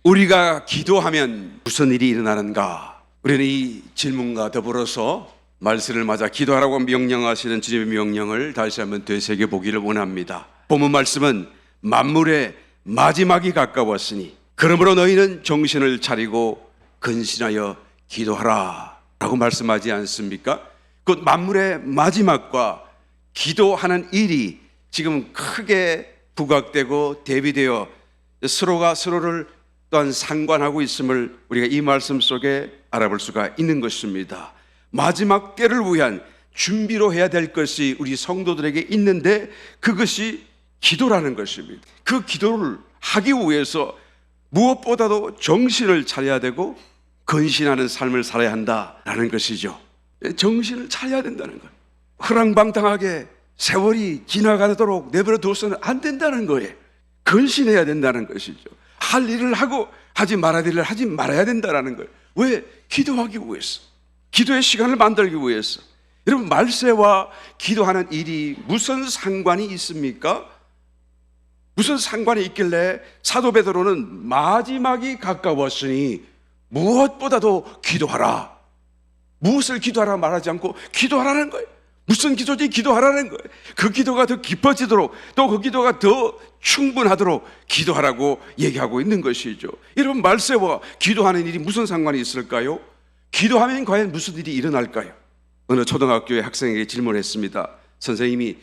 우리가 기도하면 무슨 일이 일어나는가? 우리는 이 질문과 더불어서 말씀을 맞아 기도하라고 명령하시는 주님의 명령을 다시 한번 되새겨 보기를 원합니다. 본문 말씀은 만물의 마지막이 가까웠으니 그러므로 너희는 정신을 차리고 근신하여 기도하라 라고 말씀하지 않습니까? 그 만물의 마지막과 기도하는 일이 지금 크게 부각되고 대비되어 서로가 서로를 또한 상관하고 있음을 우리가 이 말씀 속에 알아볼 수가 있는 것입니다. 마지막 때를 위한 준비로 해야 될 것이 우리 성도들에게 있는데 그것이 기도라는 것입니다. 그 기도를 하기 위해서 무엇보다도 정신을 차려야 되고 근신하는 삶을 살아야 한다라는 것이죠. 정신을 차려야 된다는 것. 허랑방탕하게 세월이 지나가도록 내버려 둬서는 안 된다는 거예요. 근신해야 된다는 것이죠. 할 일을 하고 하지 말아야 될 일을 하지 말아야 된다는 거예요. 왜? 기도하기 위해서, 기도의 시간을 만들기 위해서. 여러분, 말세와 기도하는 일이 무슨 상관이 있습니까? 무슨 상관이 있길래 사도 베드로는 마지막이 가까웠으니 무엇보다도 기도하라, 무엇을 기도하라 말하지 않고 기도하라는 거예요. 무슨 기도지? 기도하라는 거예요. 그 기도가 더 깊어지도록, 또 그 기도가 더 충분하도록 기도하라고 얘기하고 있는 것이죠. 여러분, 말세와 기도하는 일이 무슨 상관이 있을까요? 기도하면 과연 무슨 일이 일어날까요? 어느 초등학교의 학생에게 질문했습니다. 선생님이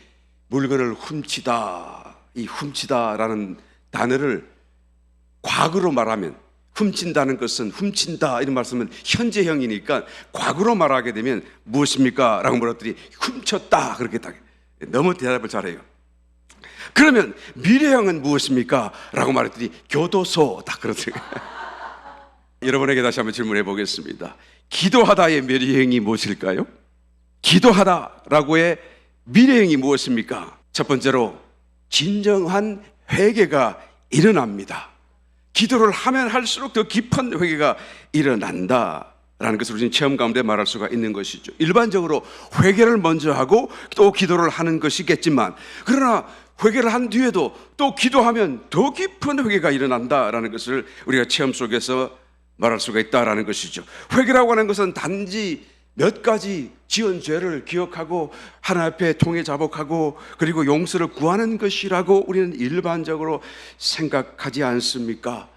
물건을 훔치다, 이 훔치다라는 단어를 과거로 말하면, 훔친다는 것은 훔친다 이런 말씀은 현재형이니까 과거로 말하게 되면 무엇입니까? 라고 물었더니 훔쳤다 그렇게 딱 너무 대답을 잘해요. 그러면 미래형은 무엇입니까? 라고 말했더니 교도소 딱 그러더라고요. 여러분에게 다시 한번 질문해 보겠습니다. 기도하다의 미래형이 무엇일까요? 기도하다라고의 미래형이 무엇입니까? 첫 번째로 진정한 회개가 일어납니다. 기도를 하면 할수록 더 깊은 회개가 일어난다라는 것을 우리는 체험 가운데 말할 수가 있는 것이죠. 일반적으로 회개를 먼저 하고 또 기도를 하는 것이겠지만, 그러나 회개를 한 뒤에도 또 기도하면 더 깊은 회개가 일어난다라는 것을 우리가 체험 속에서 말할 수가 있다라는 것이죠. 회개라고 하는 것은 단지 몇 가지 지은 죄를 기억하고 하나님 앞에 통회 자복하고 그리고 용서를 구하는 것이라고 우리는 일반적으로 생각하지 않습니까?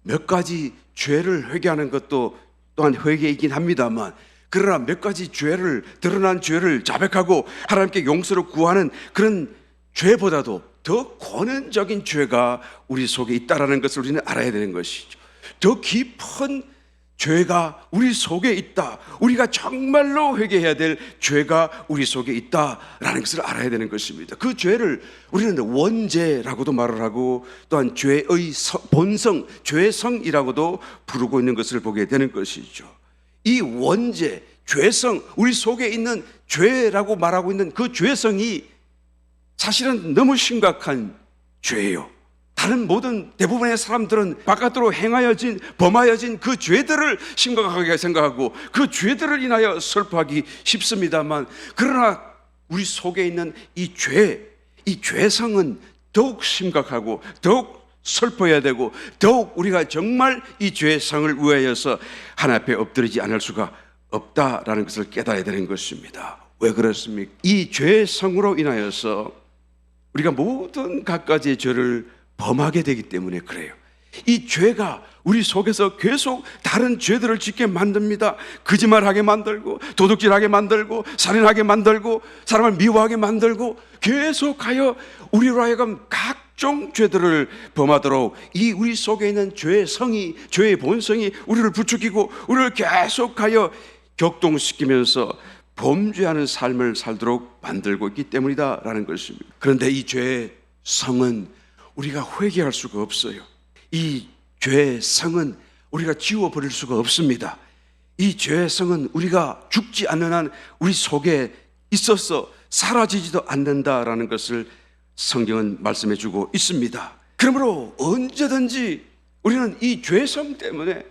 몇 가지 죄를 회개하는 것도 또한 회개이긴 합니다만, 그러나 몇 가지 죄를, 드러난 죄를 자백하고 하나님께 용서를 구하는 그런 죄보다도 더 권한적인 죄가 우리 속에 있다는 것을 우리는 알아야 되는 것이죠. 더 깊은 죄가 우리 속에 있다, 우리가 정말로 회개해야 될 죄가 우리 속에 있다라는 것을 알아야 되는 것입니다. 그 죄를 우리는 원죄라고도 말을 하고 또한 죄의 본성, 죄성이라고도 부르고 있는 것을 보게 되는 것이죠. 이 원죄, 죄성, 우리 속에 있는 죄라고 말하고 있는 그 죄성이 사실은 너무 심각한 죄예요. 다른 모든 대부분의 사람들은 바깥으로 행하여진, 범하여진 그 죄들을 심각하게 생각하고 그 죄들을 인하여 슬퍼하기 쉽습니다만, 그러나 우리 속에 있는 이 죄, 이 죄성은 더욱 심각하고 더욱 슬퍼해야 되고 더욱 우리가 정말 이 죄성을 위하여서 하나님 앞에 엎드리지 않을 수가 없다라는 것을 깨달아야 되는 것입니다. 왜 그렇습니까? 이 죄성으로 인하여서 우리가 모든 갖가지의 죄를 범하게 되기 때문에 그래요. 이 죄가 우리 속에서 계속 다른 죄들을 짓게 만듭니다. 거짓말하게 만들고 도둑질하게 만들고 살인하게 만들고 사람을 미워하게 만들고 계속하여 우리로 하여금 각종 죄들을 범하도록 이 우리 속에 있는 죄성이, 죄의 본성이 우리를 부추기고 우리를 계속하여 격동시키면서 범죄하는 삶을 살도록 만들고 있기 때문이다라는 것입니다. 그런데 이 죄의 성은 우리가 회개할 수가 없어요. 이 죄의 성은 우리가 지워버릴 수가 없습니다. 이 죄의 성은 우리가 죽지 않는 한 우리 속에 있어서 사라지지도 않는다라는 것을 성경은 말씀해 주고 있습니다. 그러므로 언제든지 우리는 이 죄성 때문에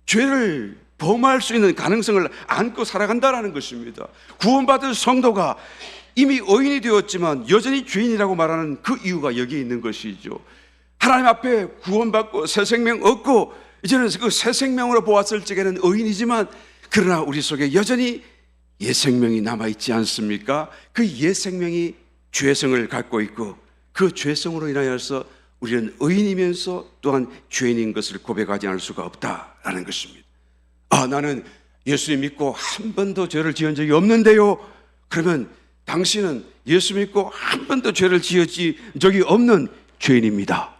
죄를 범할 수 있는 가능성을 안고 살아간다는 것입니다. 구원받은 성도가 이미 의인이 되었지만 여전히 죄인이라고 말하는 그 이유가 여기에 있는 것이죠. 하나님 앞에 구원받고 새 생명 얻고 이제는 그 새 생명으로 보았을 적에는 의인이지만 그러나 우리 속에 여전히 옛 생명이 남아있지 않습니까? 그 옛 생명이 죄성을 갖고 있고 그 죄성으로 인하여서 우리는 의인이면서 또한 죄인인 것을 고백하지 않을 수가 없다라는 것입니다. 나는 예수님 믿고 한 번도 죄를 지은 적이 없는데요. 그러면 당신은 예수 믿고 한 번도 죄를 지었지 적이 없는 죄인입니다.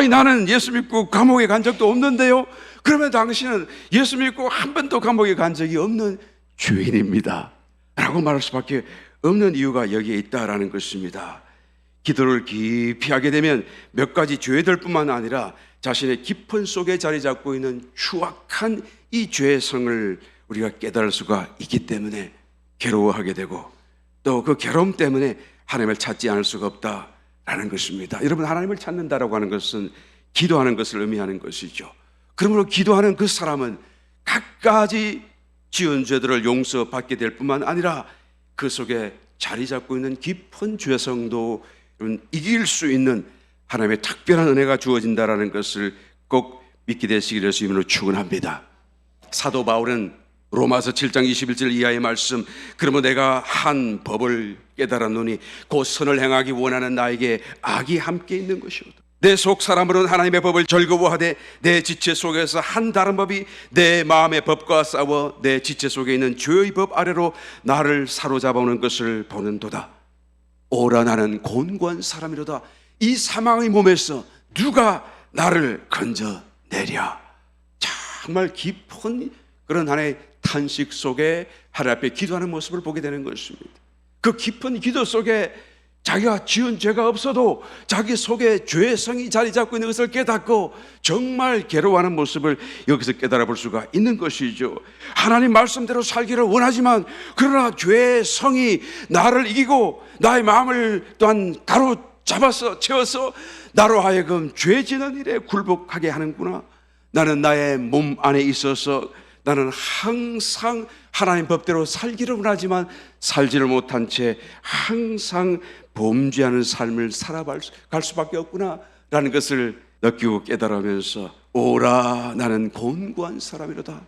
나는 예수 믿고 감옥에 간 적도 없는데요. 그러면 당신은 예수 믿고 한 번도 감옥에 간 적이 없는 죄인입니다 라고 말할 수밖에 없는 이유가 여기에 있다라는 것입니다. 기도를 깊이 하게 되면 몇 가지 죄들 뿐만 아니라 자신의 깊은 속에 자리 잡고 있는 추악한 이 죄성을 우리가 깨달을 수가 있기 때문에 괴로워하게 되고 또 그 괴로움 때문에 하나님을 찾지 않을 수가 없다라는 것입니다. 여러분, 하나님을 찾는다라고 하는 것은 기도하는 것을 의미하는 것이죠. 그러므로 기도하는 그 사람은 갖가지 지은 죄들을 용서받게 될 뿐만 아니라 그 속에 자리 잡고 있는 깊은 죄성도 이길 수 있는 하나님의 특별한 은혜가 주어진다라는 것을 꼭 믿게 되시기를 주님으로 축원합니다. 사도 바울은 로마서 7장 21절 이하의 말씀, 그러면 내가 한 법을 깨달았노니 곧 선을 행하기 원하는 나에게 악이 함께 있는 것이오다. 내 속 사람으로는 하나님의 법을 즐거워하되 내 지체 속에서 한 다른 법이 내 마음의 법과 싸워 내 지체 속에 있는 죄의 법 아래로 나를 사로잡아오는 것을 보는도다. 오라 나는 곤고한 사람이로다. 이 사망의 몸에서 누가 나를 건져내랴. 정말 깊은 그런 하나의 탄식 속에 하나님 앞에 기도하는 모습을 보게 되는 것입니다. 그 깊은 기도 속에 자기가 지은 죄가 없어도 자기 속에 죄성이 자리 잡고 있는 것을 깨닫고 정말 괴로워하는 모습을 여기서 깨달아 볼 수가 있는 것이죠. 하나님 말씀대로 살기를 원하지만 그러나 죄성이 나를 이기고 나의 마음을 또한 가로잡아서 채워서 나로 하여금 죄 지는 일에 굴복하게 하는구나. 나는 나의 몸 안에 있어서 나는 항상 하나님 법대로 살기를 원하지만 살지를 못한 채 항상 범죄하는 삶을 살아갈 수밖에 없구나 라는 것을 느끼고 깨달으면서 오라 나는 곤고한 사람이로다.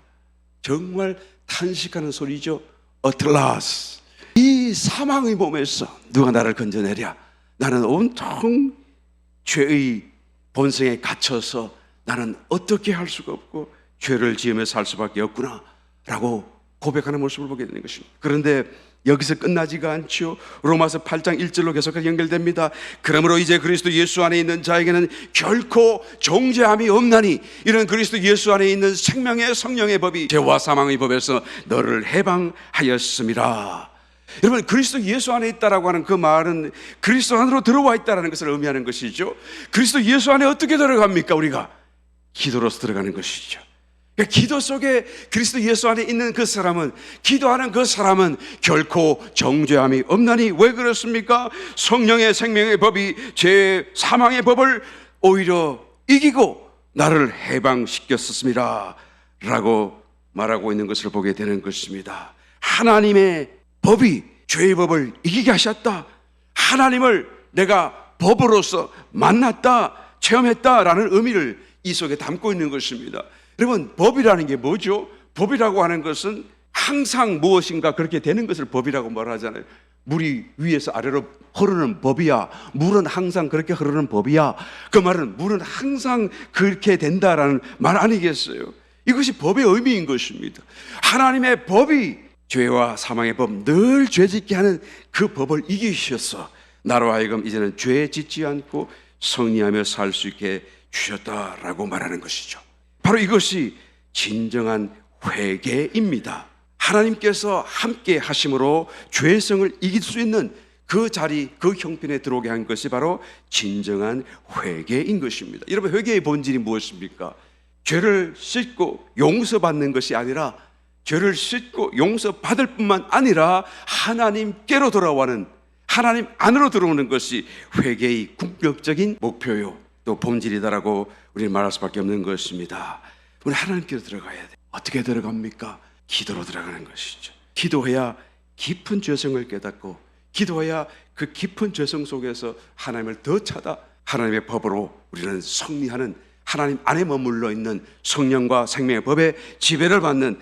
정말 탄식하는 소리죠. At last. 이 사망의 몸에서 누가 나를 건져내랴. 나는 온통 죄의 본성에 갇혀서 나는 어떻게 할 수가 없고 죄를 지으며 살 수밖에 없구나 라고 고백하는 모습을 보게 되는 것입니다. 그런데 여기서 끝나지가 않죠. 로마서 8장 1절로 계속해서 연결됩니다. 그러므로 이제 그리스도 예수 안에 있는 자에게는 결코 정죄함이 없나니 이런 그리스도 예수 안에 있는 생명의 성령의 법이 죄와 사망의 법에서 너를 해방하였음이라. 여러분, 그리스도 예수 안에 있다라고 하는 그 말은 그리스도 안으로 들어와 있다라는 것을 의미하는 것이죠. 그리스도 예수 안에 어떻게 들어갑니까? 우리가 기도로서 들어가는 것이죠. 기도 속에 그리스도 예수 안에 있는 그 사람은, 기도하는 그 사람은 결코 정죄함이 없나니. 왜 그렇습니까? 성령의 생명의 법이 제 사망의 법을 오히려 이기고 나를 해방시켰습니다 라고 말하고 있는 것을 보게 되는 것입니다. 하나님의 법이 죄의 법을 이기게 하셨다. 하나님을 내가 법으로서 만났다, 체험했다라는 의미를 이 속에 담고 있는 것입니다. 여러분, 법이라는 게 뭐죠? 법이라고 하는 것은 항상 무엇인가 그렇게 되는 것을 법이라고 말하잖아요. 물이 위에서 아래로 흐르는 법이야. 물은 항상 그렇게 흐르는 법이야. 그 말은 물은 항상 그렇게 된다라는 말 아니겠어요? 이것이 법의 의미인 것입니다. 하나님의 법이 죄와 사망의 법, 늘 죄짓게 하는 그 법을 이기셔서 나로 하여금 이제는 죄에 짓지 않고 성리하며 살 수 있게 주셨다라고 말하는 것이죠. 바로 이것이 진정한 회개입니다. 하나님께서 함께 하심으로 죄성을 이길 수 있는 그 자리, 그 형편에 들어오게 한 것이 바로 진정한 회개인 것입니다. 여러분, 회개의 본질이 무엇입니까? 죄를 씻고 용서받는 것이 아니라, 죄를 씻고 용서받을 뿐만 아니라 하나님께로 돌아오는, 하나님 안으로 들어오는 것이 회개의 궁극적인 목표요 또 본질이다라고 우리는 말할 수밖에 없는 것입니다. 우리 하나님께로 들어가야 돼. 어떻게 들어갑니까? 기도로 들어가는 것이죠. 기도해야 깊은 죄성을 깨닫고, 기도해야 그 깊은 죄성 속에서 하나님을 더 찾아 하나님의 법으로 우리는 승리하는, 하나님 안에 머물러 있는 성령과 생명의 법에 지배를 받는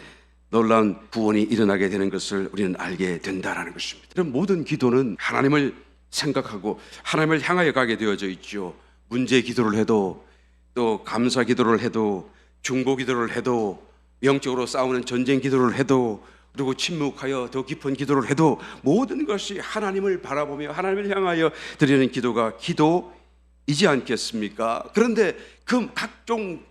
놀라운 구원이 일어나게 되는 것을 우리는 알게 된다는 것입니다. 이런 모든 기도는 하나님을 생각하고 하나님을 향하여 가게 되어져 있죠. 문제 기도를 해도, 또 감사 기도를 해도, 중보 기도를 해도, 영적으로 싸우는 전쟁 기도를 해도, 그리고 침묵하여 더 깊은 기도를 해도 모든 것이 하나님을 바라보며 하나님을 향하여 드리는 기도가 기도이지 않겠습니까? 그런데 그 각종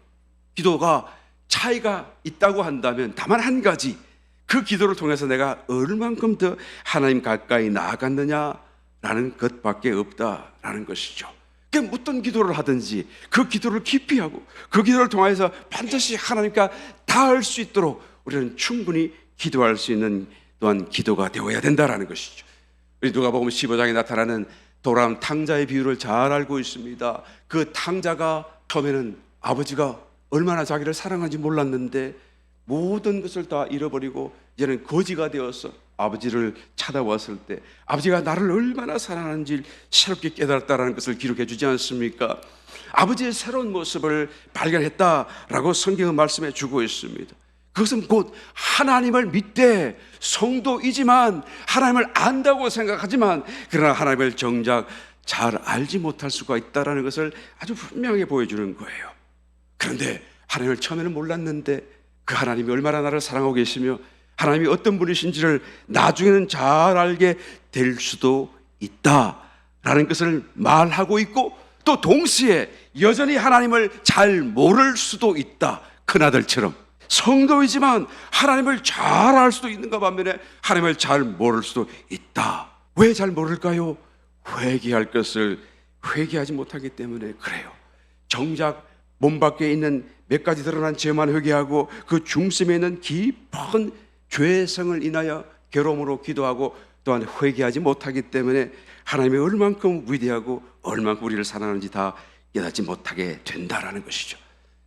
기도가 차이가 있다고 한다면 다만 한 가지, 그 기도를 통해서 내가 얼만큼 더 하나님 가까이 나아갔느냐라는 것밖에 없다라는 것이죠. 그러니까 어떤 기도를 하든지 그 기도를 깊이 하고 그 기도를 통해서 반드시 하나님과 닿을 수 있도록 우리는 충분히 기도할 수 있는 또한 기도가 되어야 된다라는 것이죠. 우리 누가복음 15장에 나타나는 돌아온 탕자의 비유를 잘 알고 있습니다. 그 탕자가 처음에는 아버지가 얼마나 자기를 사랑하는지 몰랐는데 모든 것을 다 잃어버리고 이제는 거지가 되어서 아버지를 찾아왔을 때 아버지가 나를 얼마나 사랑하는지 새롭게 깨달았다는 것을 기록해 주지 않습니까? 아버지의 새로운 모습을 발견했다라고 성경은 말씀해 주고 있습니다. 그것은 곧 하나님을 믿되 성도이지만 하나님을 안다고 생각하지만 그러나 하나님을 정작 잘 알지 못할 수가 있다는 것을 아주 분명하게 보여주는 거예요. 그런데 하나님을 처음에는 몰랐는데 그 하나님이 얼마나 나를 사랑하고 계시며 하나님이 어떤 분이신지를 나중에는 잘 알게 될 수도 있다라는 것을 말하고 있고, 또 동시에 여전히 하나님을 잘 모를 수도 있다. 큰아들처럼 성도이지만 하나님을 잘 알 수도 있는가 반면에 하나님을 잘 모를 수도 있다. 왜 잘 모를까요? 회개할 것을 회개하지 못하기 때문에 그래요. 정작 몸 밖에 있는 몇 가지 드러난 죄만 회개하고 그 중심에 있는 깊은 죄성을 인하여 괴로움으로 기도하고 또한 회개하지 못하기 때문에 하나님이 얼만큼 위대하고 얼만큼 우리를 사랑하는지 다 깨닫지 못하게 된다라는 것이죠.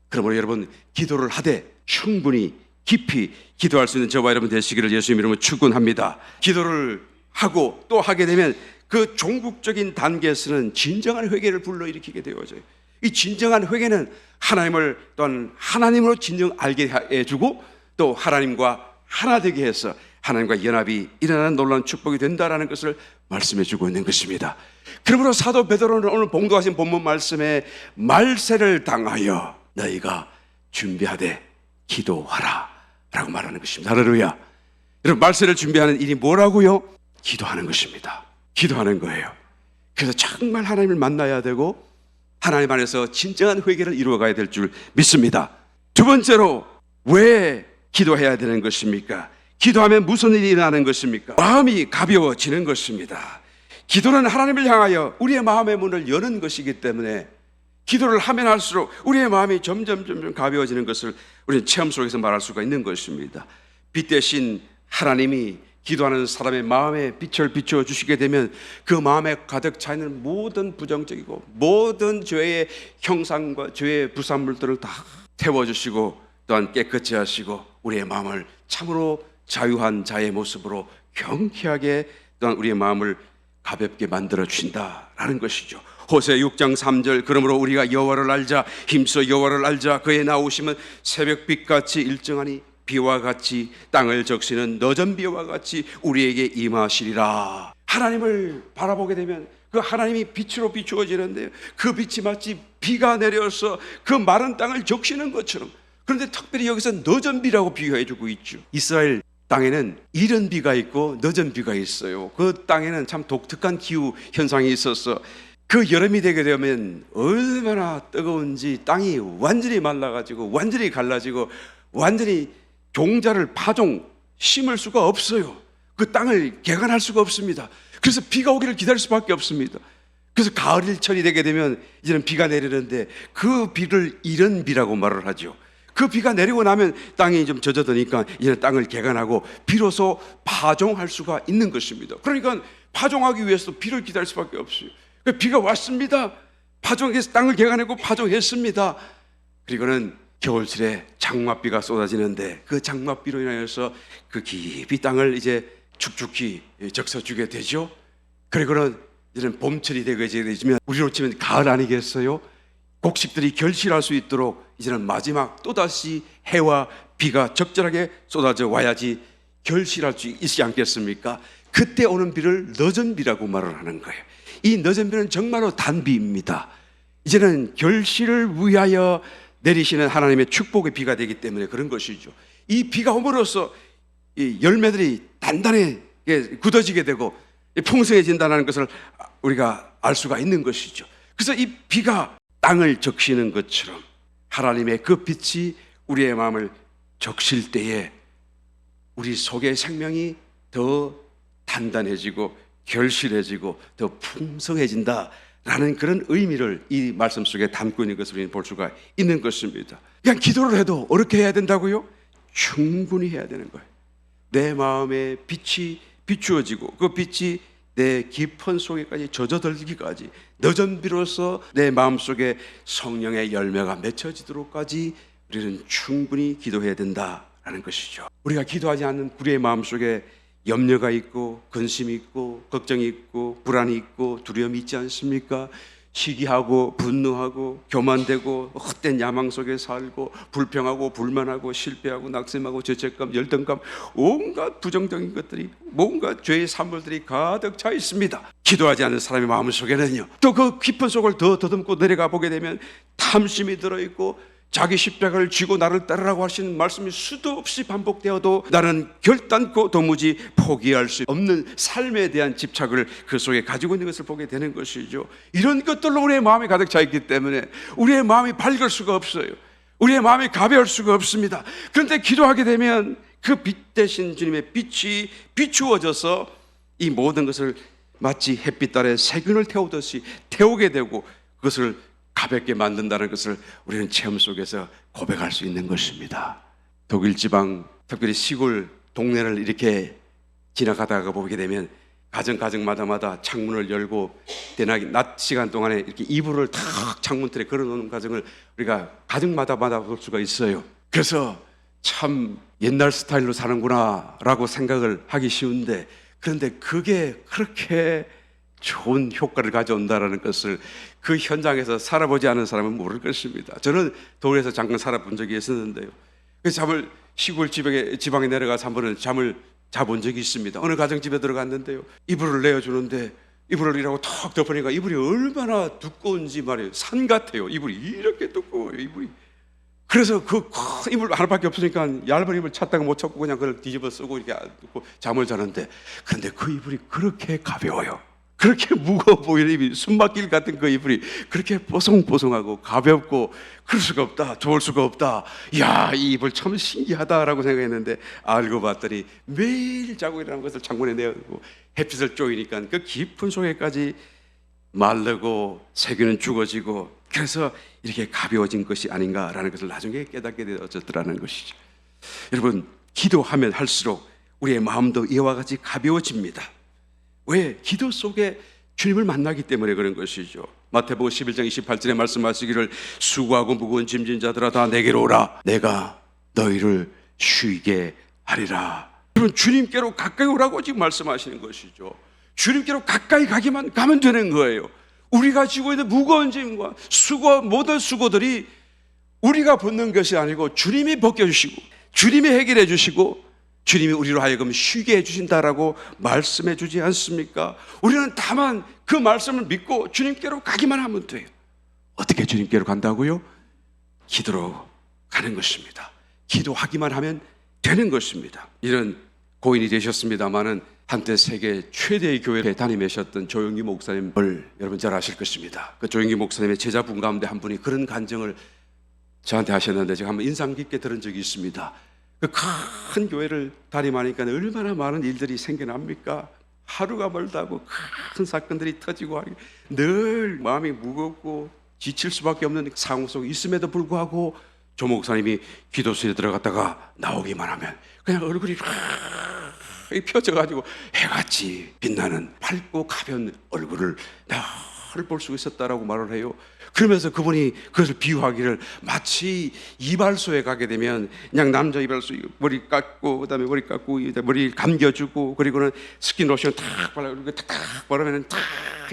그러므로 여러분, 기도를 하되 충분히 깊이 기도할 수 있는 저와 여러분 되시기를 예수님 이름으로 축원합니다. 기도를 하고 또 하게 되면 그 종국적인 단계에서는 진정한 회개를 불러일으키게 되어져요. 이 진정한 회개는 하나님을 또한 하나님으로 진정 알게 해주고 또 하나님과 하나 되게 해서 하나님과 연합이 일어나는 놀라운 축복이 된다라는 것을 말씀해 주고 있는 것입니다. 그러므로 사도 베드로는 오늘 봉독하신 본문 말씀에 말세를 당하여 너희가 준비하되 기도하라 라고 말하는 것입니다. 할렐루야. 여러분, 말세를 준비하는 일이 뭐라고요? 기도하는 것입니다. 기도하는 거예요. 그래서 정말 하나님을 만나야 되고 하나님 안에서 진정한 회개를 이루어가야 될 줄 믿습니다. 두 번째로, 왜 기도해야 되는 것입니까? 기도하면 무슨 일이 일어나는 것입니까? 마음이 가벼워지는 것입니다. 기도는 하나님을 향하여 우리의 마음의 문을 여는 것이기 때문에 기도를 하면 할수록 우리의 마음이 점점 가벼워지는 것을 우리는 체험 속에서 말할 수가 있는 것입니다. 빛 대신 하나님이 기도하는 사람의 마음에 빛을 비춰 주시게 되면 그 마음에 가득 차 있는 모든 부정적이고 모든 죄의 형상과 죄의 부산물들을 다 태워주시고 또한 깨끗이 하시고 우리의 마음을 참으로 자유한 자의 모습으로 경쾌하게 또한 우리의 마음을 가볍게 만들어 주신다라는 것이죠. 호세 6장 3절, 그러므로 우리가 여호와를 알자, 힘써 여호와를 알자. 그의 나오심은 새벽빛같이 일정하니 비와 같이 땅을 적시는 늦은 비와 같이 우리에게 임하시리라. 하나님을 바라보게 되면 그 하나님이 빛으로 비추어지는데요, 그 빛이 마치 비가 내려서 그 마른 땅을 적시는 것처럼, 그런데 특별히 여기서 늦은 비라고 비유해 주고 있죠. 이스라엘 땅에는 이른 비가 있고 늦은 비가 있어요. 그 땅에는 참 독특한 기후 현상이 있어서 그 여름이 되게 되면 얼마나 뜨거운지 땅이 완전히 말라가지고 완전히 갈라지고 완전히 종자를 파종 심을 수가 없어요. 그 땅을 개간할 수가 없습니다. 그래서 비가 오기를 기다릴 수밖에 없습니다. 그래서 가을일철이 되게 되면 이제는 비가 내리는데 그 비를 이른 비라고 말을 하죠. 그 비가 내리고 나면 땅이 좀 젖어드니까 이제 땅을 개간하고 비로소 파종할 수가 있는 것입니다. 그러니까 파종하기 위해서 비를 기다릴 수밖에 없어요. 비가 왔습니다. 파종해서 땅을 개간하고 파종했습니다. 그리고는 겨울철에 장맛비가 쏟아지는데 그 장맛비로 인하여서 그 깊이 땅을 이제 축축히 적셔주게 되죠. 그리고는 이제는 봄철이 되게 되면 우리로 치면 가을 아니겠어요? 곡식들이 결실할 수 있도록 이제는 마지막 또다시 해와 비가 적절하게 쏟아져 와야지 결실할 수 있지 않겠습니까? 그때 오는 비를 늦은 비라고 말을 하는 거예요. 이 늦은 비는 정말로 단비입니다. 이제는 결실을 위하여 내리시는 하나님의 축복의 비가 되기 때문에 그런 것이죠. 이 비가 오므로써 이 열매들이 단단히 굳어지게 되고 풍성해진다는 것을 우리가 알 수가 있는 것이죠. 그래서 이 비가 땅을 적시는 것처럼 하나님의 그 빛이 우리의 마음을 적실 때에 우리 속의 생명이 더 단단해지고 결실해지고 더 풍성해진다라는 그런 의미를 이 말씀 속에 담고 있는 것을 우리는 볼 수가 있는 것입니다. 그냥 기도를 해도 어떻게 해야 된다고요? 충분히 해야 되는 거예요. 내 마음에 빛이 비추어지고 그 빛이 내 깊은 속에까지 젖어들기까지 늦은 비로서 내 마음속에 성령의 열매가 맺혀지도록까지 우리는 충분히 기도해야 된다라는 것이죠. 우리가 기도하지 않는 우리의 마음속에 염려가 있고 근심이 있고 걱정이 있고 불안이 있고 두려움이 있지 않습니까? 시기하고 분노하고 교만되고 헛된 야망 속에 살고 불평하고 불만하고 실패하고 낙심하고 죄책감 열등감 온갖 부정적인 것들이 뭔가 죄의 산물들이 가득 차 있습니다. 기도하지 않는 사람의 마음속에는요 또 그 깊은 속을 더 더듬고 내려가 보게 되면 탐심이 들어있고 자기 십자가를 쥐고 나를 따르라고 하시는 말씀이 수도 없이 반복되어도 나는 결단코 도무지 포기할 수 없는 삶에 대한 집착을 그 속에 가지고 있는 것을 보게 되는 것이죠. 이런 것들로 우리의 마음이 가득 차 있기 때문에 우리의 마음이 밝을 수가 없어요. 우리의 마음이 가벼울 수가 없습니다. 그런데 기도하게 되면 그 빛 대신 주님의 빛이 비추어져서 이 모든 것을 마치 햇빛 아래 세균을 태우듯이 태우게 되고 그것을 가볍게 만든다는 것을 우리는 체험 속에서 고백할 수 있는 것입니다. 독일 지방 특별히 시골 동네를 이렇게 지나가다가 보게 되면 가정마다 창문을 열고 대낮 낮 시간 동안에 이렇게 이불을 탁 창문틀에 걸어놓는 가정을 우리가 가정마다 볼 수가 있어요. 그래서 참 옛날 스타일로 사는구나 라고 생각을 하기 쉬운데 그런데 그게 그렇게 좋은 효과를 가져온다는 것을 그 현장에서 살아보지 않은 사람은 모를 것입니다. 저는 독일에서 잠깐 살아본 적이 있었는데요. 그래서 시골 지방에 내려가서 한 번은 잠을 자본 적이 있습니다. 어느 가정집에 들어갔는데요. 이불을 내어주는데 이불을 이라고 턱 덮으니까 이불이 얼마나 두꺼운지 말이에요. 산 같아요. 이불이 이렇게 두꺼워요. 이불이. 그래서 그 큰 이불 하나밖에 없으니까 얇은 이불 찾다가 못 찾고 그냥 그걸 뒤집어 쓰고 이렇게 잠을 자는데 그런데 그 이불이 그렇게 가벼워요. 그렇게 무거워 보이는 이불이 숨막힐 같은 그 이불이 그렇게 뽀송뽀송하고 가볍고 그럴 수가 없다, 좋을 수가 없다. 이야, 이 이불 참 신기하다라고 생각했는데 알고 봤더니 매일 자고 일어나는 것을 창문에 내어두고 햇빛을 쬐니까 그 깊은 속에까지 마르고 세균은 죽어지고 그래서 이렇게 가벼워진 것이 아닌가라는 것을 나중에 깨닫게 되었더라는 것이죠. 여러분, 기도하면 할수록 우리의 마음도 이와 같이 가벼워집니다. 왜? 기도 속에 주님을 만나기 때문에 그런 것이죠. 마태복음 11장 28절에 말씀하시기를 수고하고 무거운 짐진 자들아 다 내게로 오라 내가 너희를 쉬게 하리라. 여러분, 주님께로 가까이 오라고 지금 말씀하시는 것이죠. 주님께로 가까이 가면 되는 거예요. 우리가 지고 있는 무거운 짐과 모든 수고들이 우리가 벗는 것이 아니고 주님이 벗겨주시고 주님이 해결해 주시고 주님이 우리로 하여금 쉬게 해주신다라고 말씀해 주지 않습니까? 우리는 다만 그 말씀을 믿고 주님께로 가기만 하면 돼요. 어떻게 주님께로 간다고요? 기도로 가는 것입니다. 기도하기만 하면 되는 것입니다. 이런 고인이 되셨습니다마는 한때 세계 최대의 교회에 담임하셨던 조영기 목사님을 여러분 잘 아실 것입니다. 그 조영기 목사님의 제자분 가운데 한 분이 그런 간증을 저한테 하셨는데 제가 한번 인상 깊게 들은 적이 있습니다. 그 큰 교회를 담임하니까 얼마나 많은 일들이 생겨납니까? 하루가 멀다고 큰 사건들이 터지고 늘 마음이 무겁고 지칠 수밖에 없는 상황 속에 있음에도 불구하고 조 목사님이 기도실에 들어갔다가 나오기만 하면 그냥 얼굴이 펴져가지고 해같이 빛나는 밝고 가벼운 얼굴을 늘 볼 수 있었다라고 말을 해요. 그러면서 그분이 그것을 비유하기를 마치 이발소에 가게 되면 그냥 남자 이발소 머리 깎고 그다음에 머리 깎고 머리 감겨주고 그리고는 스킨로션 탁 발라고 탁탁 바르면 탁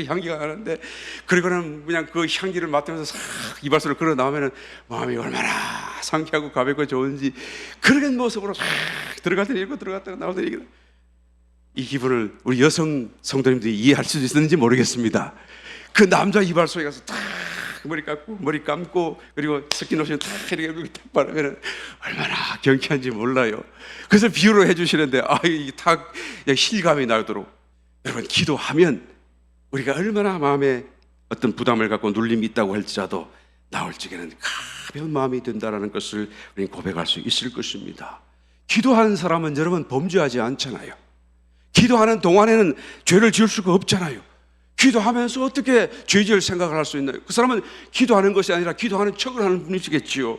향기가 나는데 그리고는 그냥 그 향기를 맡으면서 싹 이발소를 걸어 나오면 마음이 얼마나 상쾌하고 가볍고 좋은지 그런 모습으로 싹 들어갔더니 이러고 들어갔다가 나오더니 이 기분을 우리 여성 성도님들이 이해할 수 있는지 모르겠습니다. 그 남자 이발소에 가서 탁 머리 깎고 머리 감고 그리고 스킨로션 탁 이렇게 탁 바르면 얼마나 경쾌한지 몰라요. 그래서 비유로 해주시는데 이게 탁 실감이 나도록 여러분 기도하면 우리가 얼마나 마음에 어떤 부담을 갖고 눌림이 있다고 할지라도 나올 적에는 가벼운 마음이 된다는 것을 우리는 고백할 수 있을 것입니다. 기도하는 사람은 여러분 범죄하지 않잖아요. 기도하는 동안에는 죄를 지을 수가 없잖아요. 기도하면서 어떻게 죄 지을 생각을 할 수 있나요? 그 사람은 기도하는 것이 아니라 기도하는 척을 하는 분이시겠지요.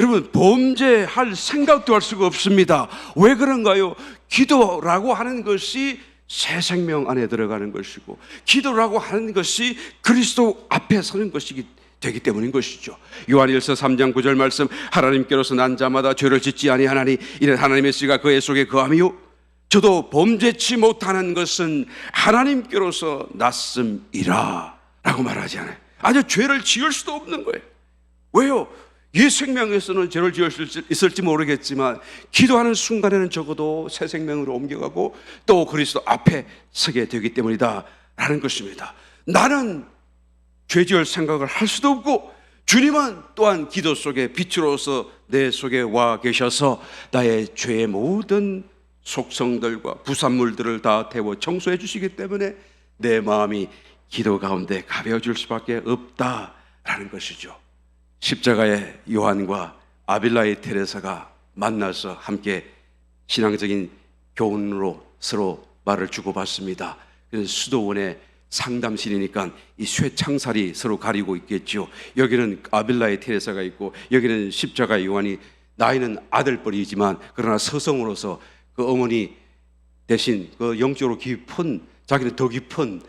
여러분 범죄할 생각도 할 수가 없습니다. 왜 그런가요? 기도라고 하는 것이 새 생명 안에 들어가는 것이고 기도라고 하는 것이 그리스도 앞에 서는 것이기 되기 때문인 것이죠. 요한일서 3장 9절 말씀 하나님께로서 난 자마다 죄를 짓지 아니하나니 이는 하나님의 씨가 그의 속에 거함이요 저도 범죄치 못하는 것은 하나님께로서 났음이라 라고 말하지 않아요. 아주 죄를 지을 수도 없는 거예요. 왜요? 이 생명에서는 죄를 지을 수 있을지 모르겠지만 기도하는 순간에는 적어도 새 생명으로 옮겨가고 또 그리스도 앞에 서게 되기 때문이다 라는 것입니다. 나는 죄 지을 생각을 할 수도 없고 주님은 또한 기도 속에 빛으로서 내 속에 와 계셔서 나의 죄의 모든 속성들과 부산물들을 다 태워 청소해 주시기 때문에 내 마음이 기도 가운데 가벼워질 수밖에 없다라는 것이죠. 십자가의 요한과 아빌라의 테레사가 만나서 함께 신앙적인 교훈으로 서로 말을 주고받습니다. 그래서 수도원의 상담실이니까 이 쇠창살이 서로 가리고 있겠죠. 여기는 아빌라의 테레사가 있고 여기는 십자가의 요한이 나이는 아들뻘이지만 그러나 서성으로서 그 어머니 대신 그 영적으로 깊은 자기는 더 깊은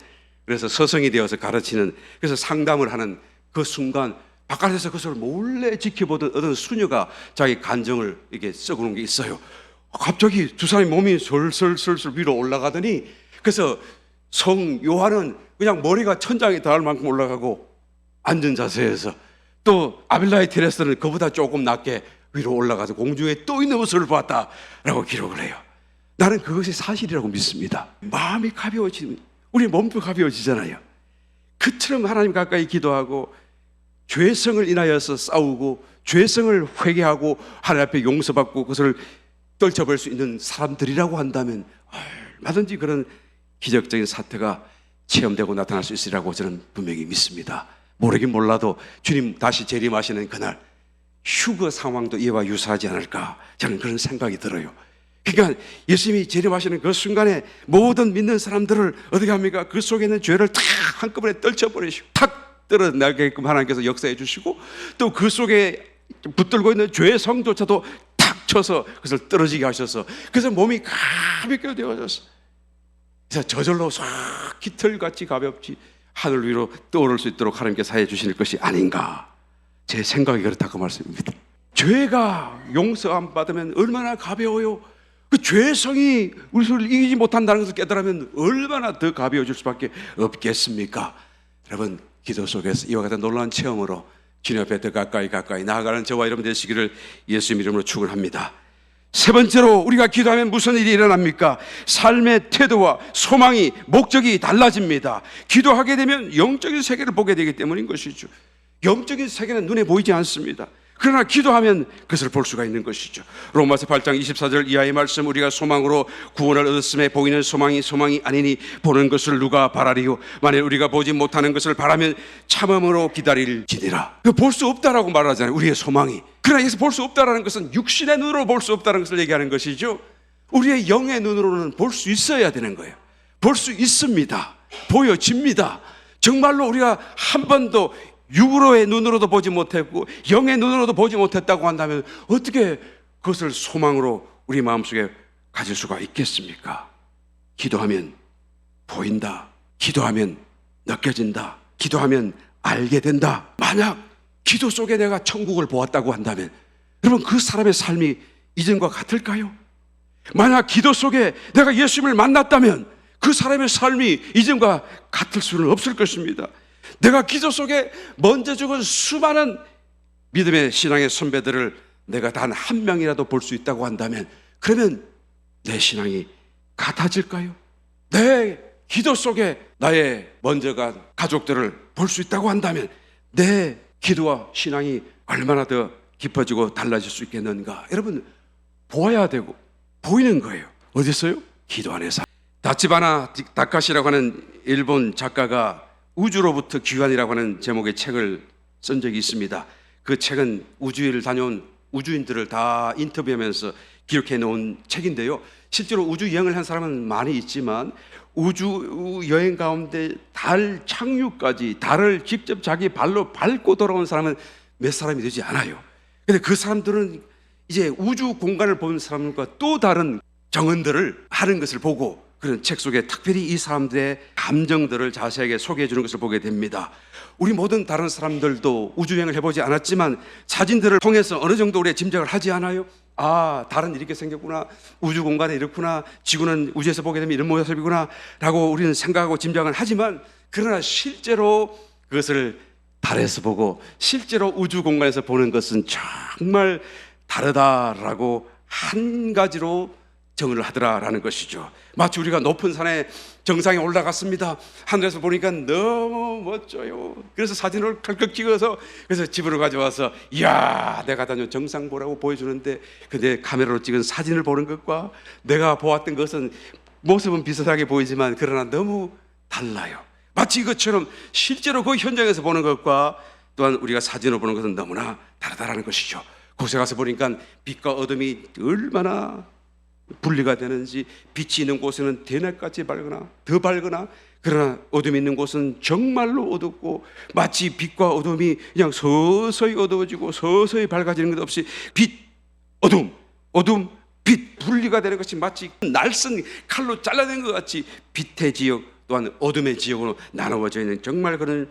그래서 서성이 되어서 가르치는 그래서 상담을 하는 그 순간 바깥에서 그것을 몰래 지켜보던 어떤 수녀가 자기 간정을 이렇게 썩어놓은 게 있어요. 갑자기 두 사람의 몸이 슬슬슬슬 위로 올라가더니 그래서 성 요한은 그냥 머리가 천장에 닿을 만큼 올라가고 앉은 자세에서 또 아빌라의 테레스는 그보다 조금 낮게 위로 올라가서 공중에 떠 있는 모습을 봤다라고 기록을 해요. 나는 그것이 사실이라고 믿습니다. 마음이 가벼워지면 우리 몸도 가벼워지잖아요. 그처럼 하나님 가까이 기도하고 죄성을 인하여서 싸우고 죄성을 회개하고 하나님 앞에 용서받고 그것을 떨쳐버릴 수 있는 사람들이라고 한다면 얼마든지 그런 기적적인 사태가 체험되고 나타날 수 있으리라고 저는 분명히 믿습니다. 모르긴 몰라도 주님 다시 재림하시는 그날 휴거 상황도 이와 유사하지 않을까 저는 그런 생각이 들어요. 그러니까 예수님이 재림하시는 그 순간에 모든 믿는 사람들을 어떻게 합니까? 그 속에 있는 죄를 탁 한꺼번에 떨쳐버리시고 탁 떨어나게끔 하나님께서 역사해 주시고 또 그 속에 붙들고 있는 죄의 성조차도 탁 쳐서 그것을 떨어지게 하셔서 그래서 몸이 가볍게 되어졌어. 그래서 저절로 싹 깃털같이 가볍지 하늘 위로 떠오를 수 있도록 하나님께서 해 주실 것이 아닌가 제 생각이 그렇다고 말씀입니다. 죄가 용서 안 받으면 얼마나 가벼워요. 그 죄성이 우리를 이기지 못한다는 것을 깨달으면 얼마나 더 가벼워질 수밖에 없겠습니까? 여러분 기도 속에서 이와 같은 놀라운 체험으로 주님 앞에 더 가까이 나아가는 저와 여러분 되시기를 예수님 이름으로 축원합니다. 세 번째로 우리가 기도하면 무슨 일이 일어납니까? 삶의 태도와 소망이 목적이 달라집니다. 기도하게 되면 영적인 세계를 보게 되기 때문인 것이죠. 영적인 세계는 눈에 보이지 않습니다. 그러나 기도하면 그것을 볼 수가 있는 것이죠. 로마서 8장 24절 이하의 말씀 우리가 소망으로 구원을 얻었음에 보이는 소망이 아니니 보는 것을 누가 바라리요 만일 우리가 보지 못하는 것을 바라면 참음으로 기다릴지니라. 볼 수 없다라고 말하잖아요. 우리의 소망이. 그러나 여기서 볼 수 없다라는 것은 육신의 눈으로 볼 수 없다는 것을 얘기하는 것이죠. 우리의 영의 눈으로는 볼 수 있어야 되는 거예요. 볼 수 있습니다. 보여집니다. 정말로 우리가 한 번도 육으로의 눈으로도 보지 못했고 영의 눈으로도 보지 못했다고 한다면 어떻게 그것을 소망으로 우리 마음속에 가질 수가 있겠습니까? 기도하면 보인다. 기도하면 느껴진다. 기도하면 알게 된다. 만약 기도 속에 내가 천국을 보았다고 한다면 여러분 그 사람의 삶이 이전과 같을까요? 만약 기도 속에 내가 예수님을 만났다면 그 사람의 삶이 이전과 같을 수는 없을 것입니다. 내가 기도 속에 먼저 죽은 수많은 믿음의 신앙의 선배들을 내가 단 한 명이라도 볼 수 있다고 한다면 그러면 내 신앙이 같아질까요? 내 기도 속에 나의 먼저 간 가족들을 볼 수 있다고 한다면 내 기도와 신앙이 얼마나 더 깊어지고 달라질 수 있겠는가? 여러분 보아야 되고 보이는 거예요. 어디서요? 기도 안에서. 다치바나 다카시라고 하는 일본 작가가 우주로부터 귀환이라고 하는 제목의 책을 쓴 적이 있습니다. 그 책은 우주를 다녀온 우주인들을 다 인터뷰하면서 기록해 놓은 책인데요. 실제로 우주 여행을 한 사람은 많이 있지만 우주 여행 가운데 달 착륙까지 달을 직접 자기 발로 밟고 돌아온 사람은 몇 사람이 되지 않아요. 근데 그 사람들은 이제 우주 공간을 보는 사람과 또 다른 정언들을 하는 것을 보고 그런 책 속에 특별히 이 사람들의 감정들을 자세하게 소개해 주는 것을 보게 됩니다. 우리 모든 다른 사람들도 우주여행을 해보지 않았지만 사진들을 통해서 어느 정도 우리가 짐작을 하지 않아요? 아, 달은 이렇게 생겼구나, 우주 공간에 이렇구나, 지구는 우주에서 보게 되면 이런 모습이구나 라고 우리는 생각하고 짐작을 하지만 그러나 실제로 그것을 달에서 보고 실제로 우주 공간에서 보는 것은 정말 다르다라고 한 가지로 정의를 하더라라는 것이죠. 마치 우리가 높은 산에 정상에 올라갔습니다. 하늘에서 보니까 너무 멋져요. 그래서 사진을 컬컬 찍어서 그래서 집으로 가져와서 이야 내가 다녀온 정상 보라고 보여주는데 근데 카메라로 찍은 사진을 보는 것과 내가 보았던 것은 모습은 비슷하게 보이지만 그러나 너무 달라요. 마치 이것처럼 실제로 그 현장에서 보는 것과 또한 우리가 사진으로 보는 것은 너무나 다르다라는 것이죠. 곳에 가서 보니까 빛과 어둠이 얼마나 분리가 되는지, 빛이 있는 곳에는 대낮같이 밝거나 더 밝거나 그러나 어둠이 있는 곳은 정말로 어둡고 마치 빛과 어둠이 그냥 서서히 어두워지고 서서히 밝아지는 것 없이 빛, 어둠, 어둠, 빛 분리가 되는 것이 마치 날선 칼로 잘라낸 것 같이 빛의 지역 또한 어둠의 지역으로 나누어져 있는 정말 그런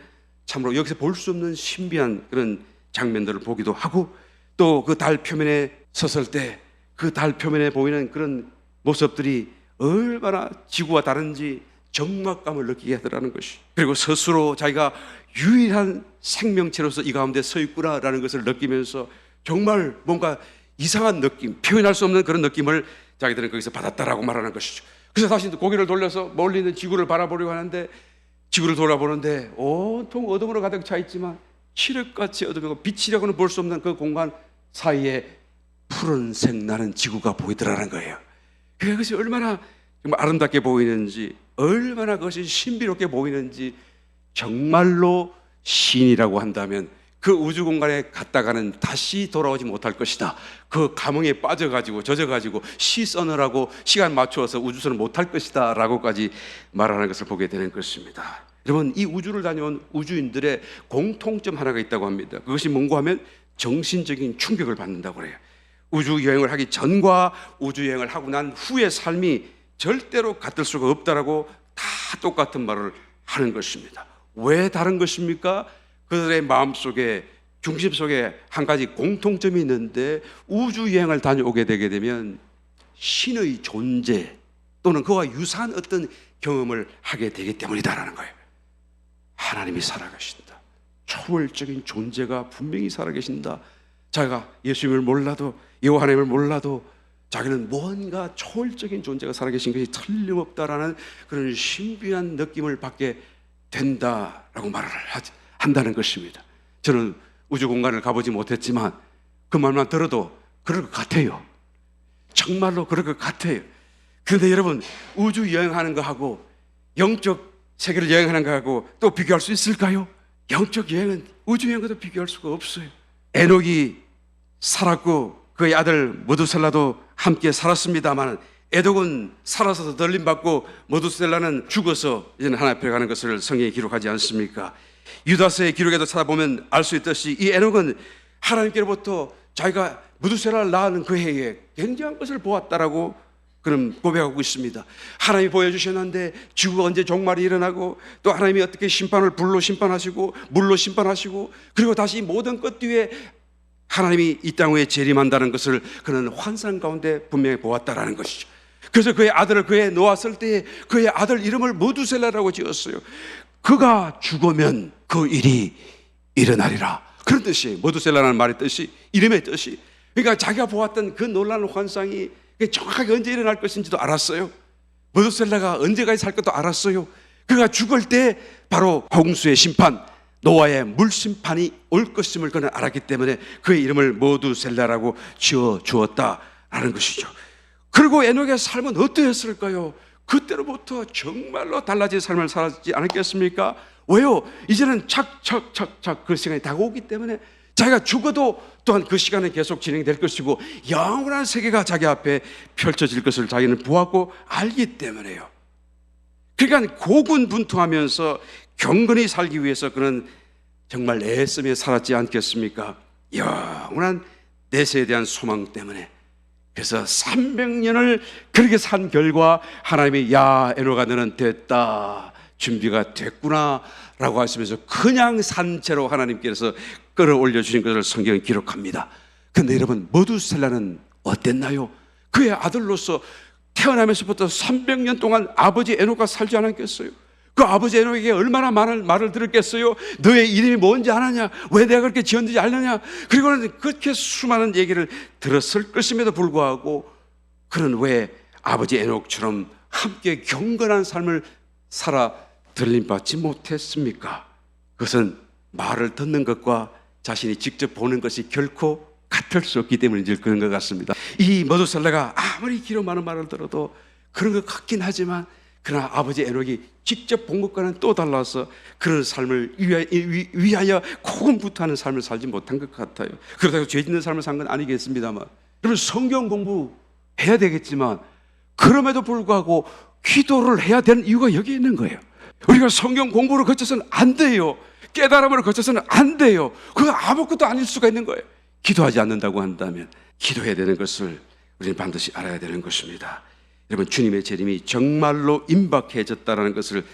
참으로 여기서 볼 수 없는 신비한 그런 장면들을 보기도 하고 또 그 달 표면에 섰을 때 그 달 표면에 보이는 그런 모습들이 얼마나 지구와 다른지 적막감을 느끼게 하더라는 것이 그리고 스스로 자기가 유일한 생명체로서 이 가운데 서 있구나라는 것을 느끼면서 정말 뭔가 이상한 느낌, 표현할 수 없는 그런 느낌을 자기들은 거기서 받았다라고 말하는 것이죠. 그래서 다시 고개를 돌려서 멀리 있는 지구를 바라보려고 하는데 지구를 돌아보는데 온통 어둠으로 가득 차 있지만 칠흑같이 어둠이고 빛이라고는 볼 수 없는 그 공간 사이에 푸른색 나는 지구가 보이더라는 거예요. 그것이 얼마나 정말 아름답게 보이는지 얼마나 그것이 신비롭게 보이는지 정말로 신이라고 한다면 그 우주 공간에 갔다가는 다시 돌아오지 못할 것이다. 그 감흥에 빠져가지고 젖어가지고 시 써느라고 시간 맞추어서 우주선을 못할 것이다 라고까지 말하는 것을 보게 되는 것입니다. 여러분 이 우주를 다녀온 우주인들의 공통점 하나가 있다고 합니다. 그것이 뭔가 하면 정신적인 충격을 받는다고 그래요. 우주 여행을 하기 전과 우주 여행을 하고 난 후의 삶이 절대로 같을 수가 없다라고 다 똑같은 말을 하는 것입니다. 왜 다른 것입니까? 그들의 마음속에 중심 속에 한 가지 공통점이 있는데 우주 여행을 다녀오게 되게 되면 신의 존재 또는 그와 유사한 어떤 경험을 하게 되기 때문이다라는 거예요. 하나님이 살아계신다. 초월적인 존재가 분명히 살아계신다. 자기가 예수님을 몰라도 여호와 하나님을 몰라도 자기는 뭔가 초월적인 존재가 살아계신 것이 틀림없다라는 그런 신비한 느낌을 받게 된다라고 말을 한다는 것입니다. 저는 우주 공간을 가보지 못했지만 그 말만 들어도 그럴 것 같아요. 정말로 그럴 것 같아요. 그런데 여러분 우주 여행하는 거하고 영적 세계를 여행하는 거하고 또 비교할 수 있을까요? 영적 여행은 우주 여행과도 비교할 수가 없어요. 에녹이 살았고 그의 아들 무두셀라도 함께 살았습니다만 에녹은 살아서 덜림받고 무두셀라는 죽어서 이제는 하나님 앞에 가는 것을 성경에 기록하지 않습니까? 유다서의 기록에도 찾아보면 알 수 있듯이 이 에녹은 하나님께로부터 자기가 무두셀라를 낳은 그 해에 굉장한 것을 보았다라고 그런 고백하고 있습니다. 하나님이 보여주셨는데 지구가 언제 종말이 일어나고 또 하나님이 어떻게 심판을 불로 심판하시고 물로 심판하시고 그리고 다시 모든 것 뒤에 하나님이 이 땅 위에 재림한다는 것을 그는 환상 가운데 분명히 보았다라는 것이죠. 그래서 그의 아들을 그에 놓았을 때에 그의 아들 이름을 모두셀라라고 지었어요. 그가 죽으면 그 일이 일어나리라, 그런 뜻이에요. 모두셀라라는 말의 뜻이, 이름의 뜻이. 그러니까 자기가 보았던 그 놀라운 환상이 정확하게 언제 일어날 것인지도 알았어요. 모두셀라가 언제까지 살 것도 알았어요. 그가 죽을 때 바로 홍수의 심판, 노아의 물 심판이 올 것임을 그는 알았기 때문에 그의 이름을 모두셀라라고 지어 주었다라는 것이죠. 그리고 에녹의 삶은 어떠했을까요? 그때로부터 정말로 달라진 삶을 살았지 않았겠습니까? 왜요? 이제는 착착착착 그 시간이 다가오기 때문에 자기가 죽어도 또한 그 시간은 계속 진행될 것이고 영원한 세계가 자기 앞에 펼쳐질 것을 자기는 보았고 알기 때문에요. 그러니까 고군분투하면서 경건히 살기 위해서 그는 정말 애쓰며 살았지 않겠습니까? 영원한 내세에 대한 소망 때문에. 그래서 300년을 그렇게 산 결과 하나님이 야 에녹아 너는 됐다, 준비가 됐구나 라고 하시면서 그냥 산 채로 하나님께서 끌어올려 주신 것을 성경은 기록합니다. 그런데 여러분, 모두셀라는 어땠나요? 그의 아들로서 태어나면서부터 300년 동안 아버지 에녹과 살지 않았겠어요? 그 아버지 에녹에게 얼마나 많은 말을 들었겠어요? 너의 이름이 뭔지 아느냐? 왜 내가 그렇게 지었는지 아느냐? 그리고는 그렇게 수많은 얘기를 들었을 것임에도 불구하고 그는 왜 아버지 에녹처럼 함께 경건한 삶을 살아 들림받지 못했습니까? 그것은 말을 듣는 것과 자신이 직접 보는 것이 결코 같을 수 없기 때문인지 그런 것 같습니다. 이 모두셀라가 아무리 기로 많은 말을 들어도 그런 것 같긴 하지만 그러나 아버지 에녹이 직접 본 것과는 또 달라서 그런 삶을 위하여 고군분투하는 삶을 살지 못한 것 같아요. 그렇다고 죄 짓는 삶을 산 건 아니겠습니다만, 여러분 성경 공부해야 되겠지만 그럼에도 불구하고 기도를 해야 되는 이유가 여기 있는 거예요. 우리가 성경 공부를 거쳐서는 안 돼요. 깨달음을 거쳐서는 안 돼요. 그거 아무것도 아닐 수가 있는 거예요. 기도하지 않는다고 한다면 기도해야 되는 것을 우리는 반드시 알아야 되는 것입니다. 여러분, 주님의 재림이 정말로 임박해졌다는 것을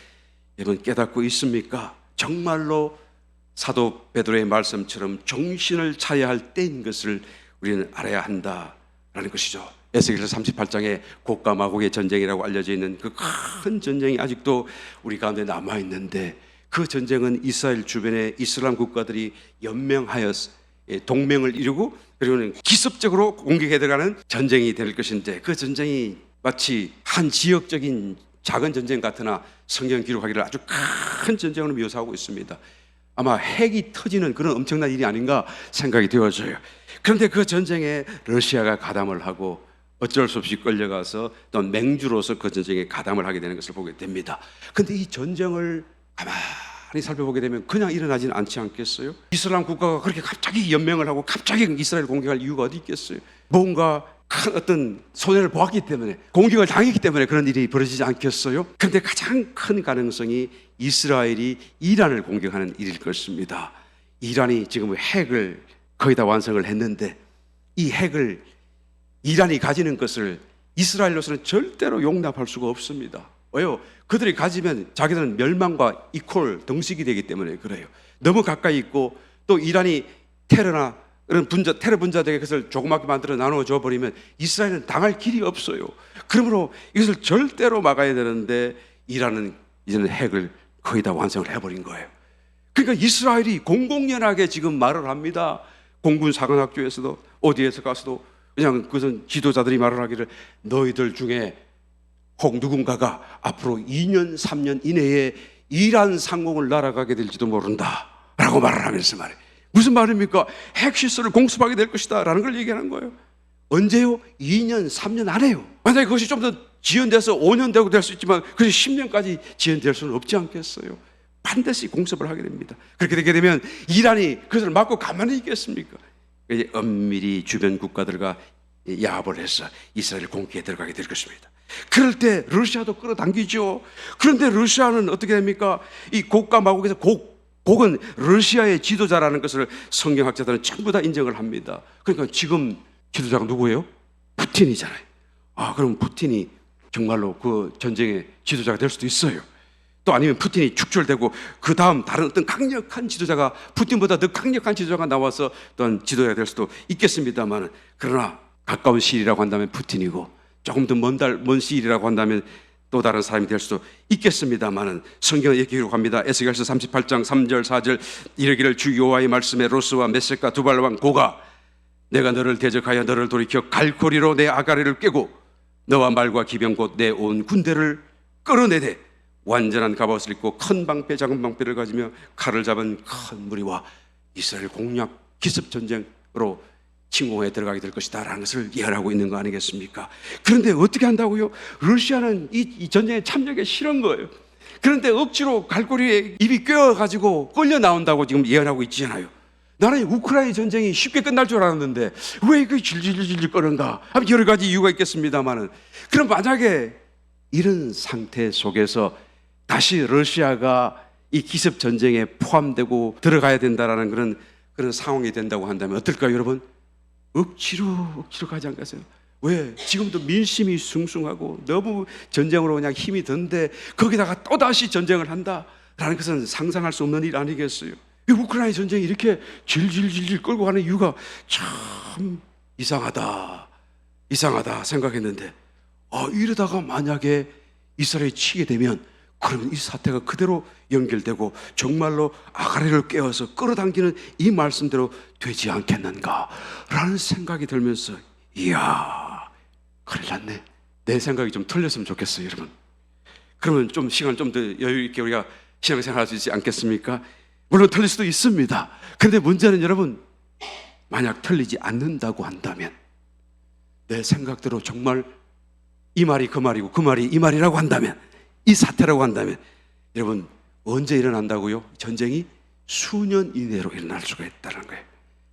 여러분 깨닫고 있습니까? 정말로 사도 베드로의 말씀처럼 정신을 차려야 할 때인 것을 우리는 알아야 한다라는 것이죠. 에스겔서 38장에 곡과 마곡의 전쟁이라고 알려져 있는 그 큰 전쟁이 아직도 우리 가운데 남아있는데, 그 전쟁은 이스라엘 주변의 이슬람 국가들이 연명하여 동맹을 이루고 그리고는 기습적으로 공격해 들어가는 전쟁이 될 것인데, 그 전쟁이 마치 한 지역적인 작은 전쟁 같으나 성경 기록하기를 아주 큰 전쟁으로 묘사하고 있습니다. 아마 핵이 터지는 그런 엄청난 일이 아닌가 생각이 되어져요. 그런데 그 전쟁에 러시아가 가담을 하고 어쩔 수 없이 끌려가서 또 맹주로서 그 전쟁에 가담을 하게 되는 것을 보게 됩니다. 그런데 이 전쟁을 가만히 살펴보게 되면 그냥 일어나지는 않지 않겠어요? 이슬람 국가가 그렇게 갑자기 연맹을 하고 갑자기 이스라엘 공격할 이유가 어디 있겠어요? 뭔가 큰 어떤 손해를 보았기 때문에, 공격을 당했기 때문에 그런 일이 벌어지지 않겠어요? 그런데 가장 큰 가능성이 이스라엘이 이란을 공격하는 일일 것입니다. 이란이 지금 핵을 거의 다 완성을 했는데 이 핵을 이란이 가지는 것을 이스라엘로서는 절대로 용납할 수가 없습니다. 왜요? 그들이 가지면 자기들은 멸망과 이퀄 등식이 되기 때문에 그래요. 너무 가까이 있고 또 이란이 테러나 그런 테러 분자들에게 그것을 조그맣게 만들어 나눠줘 버리면 이스라엘은 당할 길이 없어요. 그러므로 이것을 절대로 막아야 되는데 이란은 이제는 핵을 거의 다 완성을 해버린 거예요. 그러니까 이스라엘이 공공연하게 지금 말을 합니다. 공군 사관학교에서도 어디에서 가서도 그냥 그것은 지도자들이 말을 하기를 너희들 중에 혹 누군가가 앞으로 2년 3년 이내에 이란 상공을 날아가게 될지도 모른다 라고 말을 하면서 말해요. 무슨 말입니까? 핵시설을 공습하게 될 것이다 라는 걸 얘기하는 거예요. 언제요? 2년 3년 안에요. 만약에 그것이 좀 더 지연돼서 5년 되고 될 수 있지만 그것이 10년까지 지연될 수는 없지 않겠어요? 반드시 공습을 하게 됩니다. 그렇게 되게 되면 이란이 그것을 막고 가만히 있겠습니까? 이제 엄밀히 주변 국가들과 야합을 해서 이스라엘 공격에 들어가게 될 것입니다. 그럴 때 러시아도 끌어당기죠. 그런데 러시아는 어떻게 됩니까? 이 곡과 마곡에서 곡은 러시아의 지도자라는 것을 성경학자들은 전부 다 인정을 합니다. 그러니까 지금 지도자가 누구예요? 푸틴이잖아요. 그럼 푸틴이 정말로 그 전쟁의 지도자가 될 수도 있어요. 또 아니면 푸틴이 축출되고 그 다음 다른 어떤 강력한 지도자가, 푸틴보다 더 강력한 지도자가 나와서 어떤 지도자가 될 수도 있겠습니다만, 그러나 가까운 시일이라고 한다면 푸틴이고, 조금 더 먼 시일이라고 한다면 또 다른 사람이 될 수도 있겠습니다만, 성경은 이렇게 기록합니다. 에스겔서 38장 3절 4절 이르기를 주 여호와의 말씀에 로스와 메섹과 두발 왕 고가 내가 너를 대적하여 너를 돌이켜 갈고리로 내 아가리를 꿰고 너와 말과 기병 곧 내 온 군대를 끌어내되 완전한 갑옷을 입고 큰 방패 작은 방패를 가지며 칼을 잡은 큰 무리와 이스라엘 공략 기습 전쟁으로 침공에 들어가게 될 것이다 라는 것을 예언하고 있는 거 아니겠습니까? 그런데 어떻게 한다고요? 러시아는 이 전쟁에 참여하기 싫은 거예요. 그런데 억지로 갈고리에 입이 꿰어가지고 끌려 나온다고 지금 예언하고 있잖아요. 나는 우크라이나 전쟁이 쉽게 끝날 줄 알았는데 왜 그 질질질질 끄는가? 여러 가지 이유가 있겠습니다만은, 그럼 만약에 이런 상태 속에서 다시 러시아가 이 기습 전쟁에 포함되고 들어가야 된다라는 그런 상황이 된다고 한다면 어떨까요, 여러분? 억지로 가지 않겠어요? 왜? 지금도 민심이 숭숭하고 너무 전쟁으로 그냥 힘이 든데 거기다가 또다시 전쟁을 한다라는 것은 상상할 수 없는 일 아니겠어요? 이 우크라이나 전쟁이 이렇게 질질질질 끌고 가는 이유가 참 이상하다 생각했는데, 이러다가 만약에 이스라엘이 치게 되면 그러면 이 사태가 그대로 연결되고 정말로 아가리를 깨워서 끌어당기는 이 말씀대로 되지 않겠는가라는 생각이 들면서, 이야, 큰일 났네. 내 생각이 좀 틀렸으면 좋겠어요, 여러분. 그러면 좀 시간 좀 더 여유 있게 우리가 신앙생활 할 수 있지 않겠습니까? 물론 틀릴 수도 있습니다. 그런데 문제는 여러분, 만약 틀리지 않는다고 한다면, 내 생각대로 정말 이 말이 그 말이고 그 말이 이 말이라고 한다면, 이 사태라고 한다면, 여러분 언제 일어난다고요? 전쟁이 수년 이내로 일어날 수가 있다는 거예요.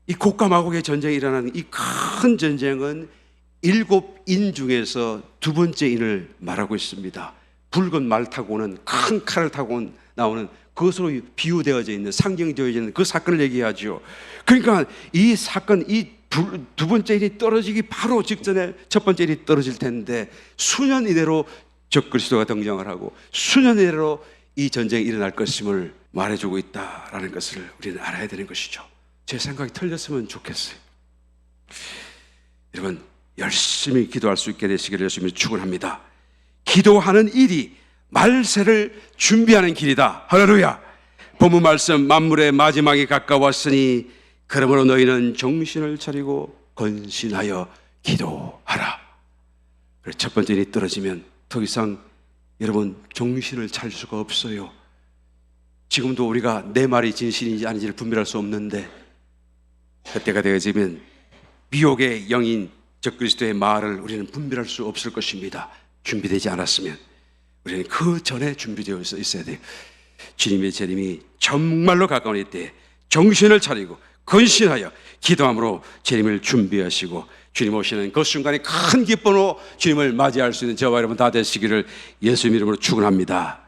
이 고가 마곡의 전쟁이 일어나는 이 큰 전쟁은 7인 중에서 두 번째 인을 말하고 있습니다. 붉은 말 타고 오는, 큰 칼을 타고 나오는, 그것으로 비유되어져 있는, 상징되어져 있는 그 사건을 얘기하죠. 그러니까 이 사건, 이 두 번째 일이 떨어지기 바로 직전에 첫 번째 일이 떨어질 텐데, 수년 이내로 적그리스도가 등장을 하고 수년 이내로 이 전쟁이 일어날 것임을 말해주고 있다라는 것을 우리는 알아야 되는 것이죠. 제 생각이 틀렸으면 좋겠어요. 여러분, 열심히 기도할 수 있게 되시기를 열심히 축원합니다. 기도하는 일이 말세를 준비하는 길이다. 할렐루야. 본문 말씀, 만물의 마지막이 가까웠으니 그러므로 너희는 정신을 차리고 건신하여 기도하라. 첫 번째 일이 떨어지면 더 이상 여러분 정신을 차릴 수가 없어요. 지금도 우리가 내 말이 진실인지 아닌지를 분별할 수 없는데, 그때가 되어지면 미혹의 영인 적그리스도의 말을 우리는 분별할 수 없을 것입니다. 준비되지 않았으면 우리는 그 전에 준비되어 있어야 돼요. 주님의 재림이 정말로 가까운 이때 정신을 차리고 건신하여 기도함으로 주님을 준비하시고 주님 오시는 그 순간에 큰 기쁨으로 주님을 맞이할 수 있는 저와 여러분 다 되시기를 예수님 이름으로 축원합니다.